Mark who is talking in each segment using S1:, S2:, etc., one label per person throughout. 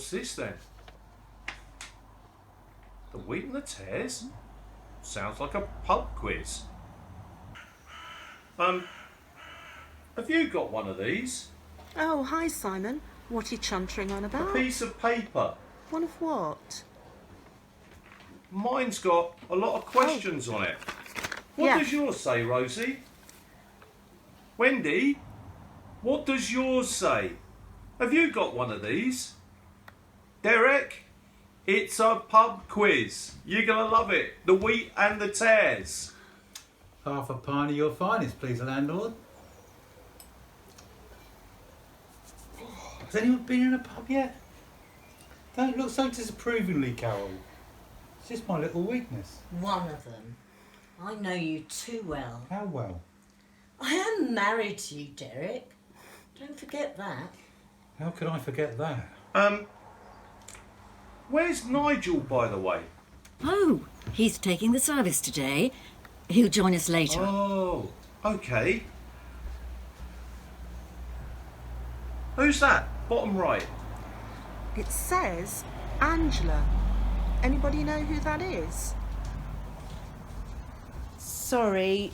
S1: What's this then? The wheat and the tares? Sounds like a pub quiz. Have you got one of these?
S2: Oh, hi, Simon. What are you chuntering on
S1: A
S2: about?
S1: piece of paper.
S2: One of what?
S1: Mine's got a lot of questions on it. What does yours say, Rosie? Wendy, what does yours say? Have you got one of these? Derek, it's a pub quiz. You're going to love it. The wheat and the tares.
S3: Half a pint of your finest, please, landlord. Has anyone been in a pub yet? Don't look so disapprovingly, Carol. It's just my little weakness.
S4: One of them. I know you too well.
S3: How well?
S4: I am married to you, Derek. Don't forget that.
S3: How could I forget that?
S1: Where's Nigel, by the way?
S5: Oh, he's taking the service today. He'll join us later.
S1: Oh, okay. Who's that? Bottom right.
S2: It says Angela. Anybody know who that is? Sorry,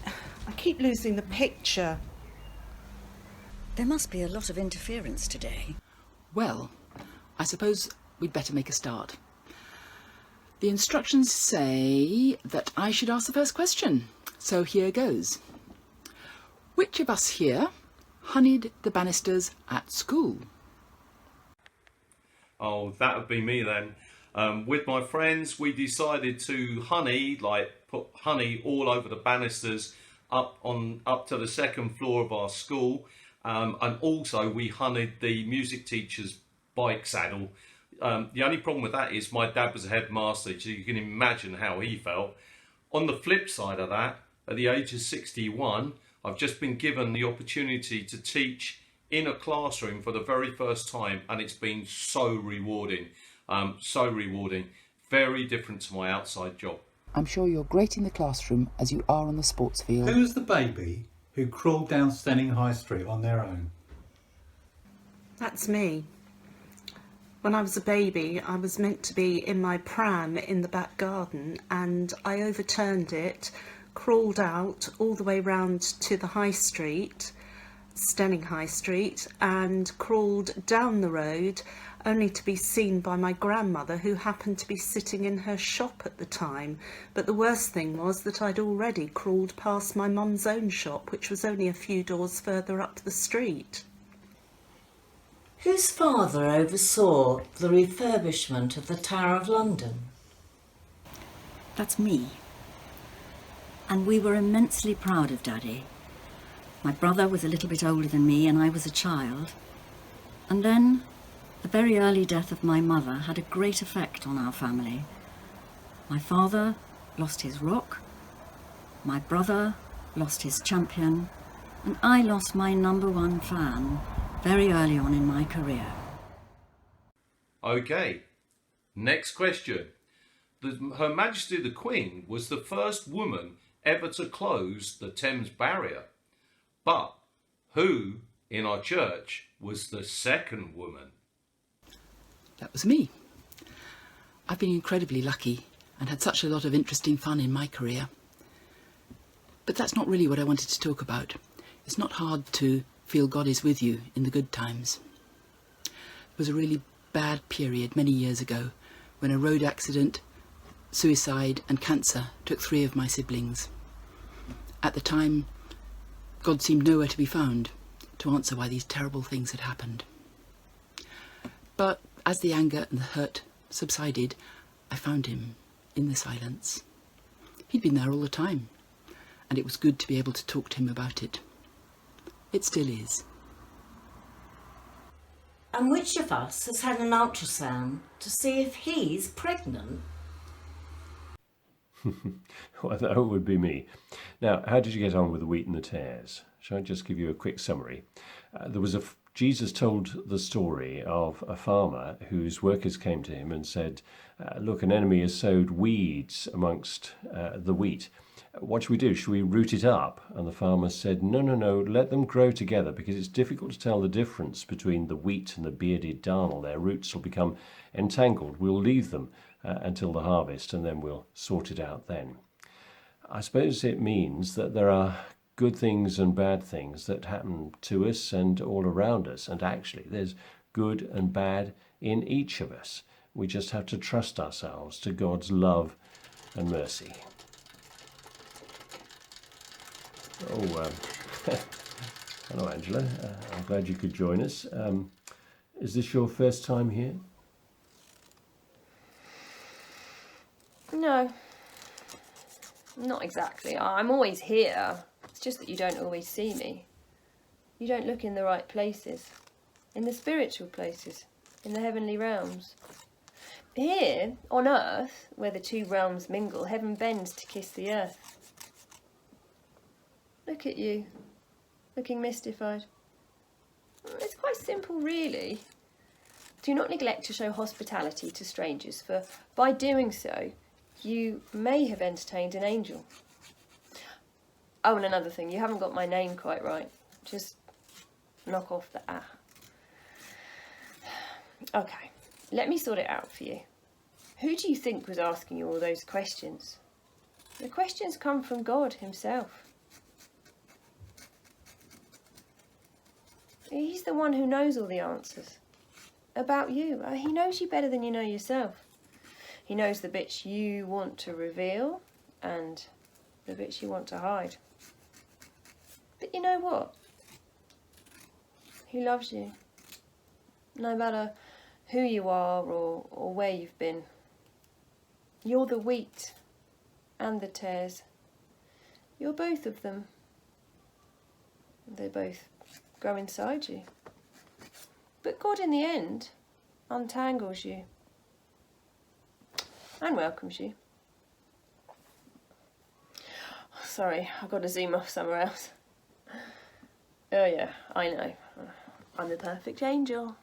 S2: I keep losing the picture.
S5: There must be a lot of interference today.
S6: Well, I suppose we'd better make a start. The instructions say that I should ask the first question, so here goes. Which of us here honeyed the banisters at school?
S1: Oh, that would be me then. With my friends, we decided to put honey all over the banisters up to the second floor of our school. And also we honeyed the music teacher's bike saddle. The only problem with that is my dad was a headmaster, so you can imagine how he felt. On the flip side of that, at the age of 61, I've just been given the opportunity to teach in a classroom for the very first time, and it's been so rewarding. Very different to my outside job.
S6: I'm sure you're great in the classroom as you are on the sports field.
S3: Who was the baby who crawled down Stenning High Street on their own?
S2: That's me. When I was a baby, I was meant to be in my pram in the back garden, and I overturned it, crawled out all the way round to the high street, Stenning High Street, and crawled down the road, only to be seen by my grandmother, who happened to be sitting in her shop at the time. But the worst thing was that I'd already crawled past my mum's own shop, which was only a few doors further up the street.
S4: Whose father oversaw the refurbishment of the Tower of London?
S5: That's me. And we were immensely proud of Daddy. My brother was a little bit older than me and I was a child. And then the very early death of my mother had a great effect on our family. My father lost his rock, my brother lost his champion, and I lost my #1 fan very early on in my career.
S1: Okay, next question. Her Majesty the Queen was the first woman ever to close the Thames Barrier. But who in our church was the second woman?
S6: That was me. I've been incredibly lucky and had such a lot of interesting fun in my career. But that's not really what I wanted to talk about. It's not hard to feel God is with you in the good times. It was a really bad period many years ago when a road accident, suicide and cancer took 3 of my siblings. At the time, God seemed nowhere to be found to answer why these terrible things had happened. But as the anger and the hurt subsided, I found him in the silence. He'd been there all the time, and it was good to be able to talk to him about it. It still is.
S4: And which of us has had an ultrasound to see if he's pregnant?
S7: Well, that would be me. Now, how did you get on with the wheat and the tares? Shall I just give you a quick summary? Jesus told the story of a farmer whose workers came to him and said, look, an enemy has sowed weeds amongst the wheat. What should we do? Should we root it up? And the farmer said, no, no, no, let them grow together, because it's difficult to tell the difference between the wheat and the bearded darnel. Their roots will become entangled. We'll leave them until the harvest, and then we'll sort it out then. I suppose it means that there are good things and bad things that happen to us and all around us. And actually, there's good and bad in each of us. We just have to trust ourselves to God's love and mercy. Oh, hello, Angela. I'm glad you could join us. Is this your first time here?
S8: No, not exactly. I'm always here. It's just that you don't always see me. You don't look in the right places, in the spiritual places, in the heavenly realms. Here, on earth, where the two realms mingle, heaven bends to kiss the earth. Look at you, looking mystified. It's quite simple, really. Do not neglect to show hospitality to strangers, for by doing so, you may have entertained an angel. Oh, and another thing, you haven't got my name quite right. Just knock off the ah. Okay, let me sort it out for you. Who do you think was asking you all those questions? The questions come from God himself. He's the one who knows all the answers. About you. He knows you better than you know yourself. He knows the bits you want to reveal and the bits you want to hide. But you know what? He loves you. No matter who you are or where you've been. You're the wheat and the tares. You're both of them. They both grow inside you. But God in the end untangles you and welcomes you. Sorry, I've got to zoom off somewhere else. Oh yeah, I know. I'm the perfect angel.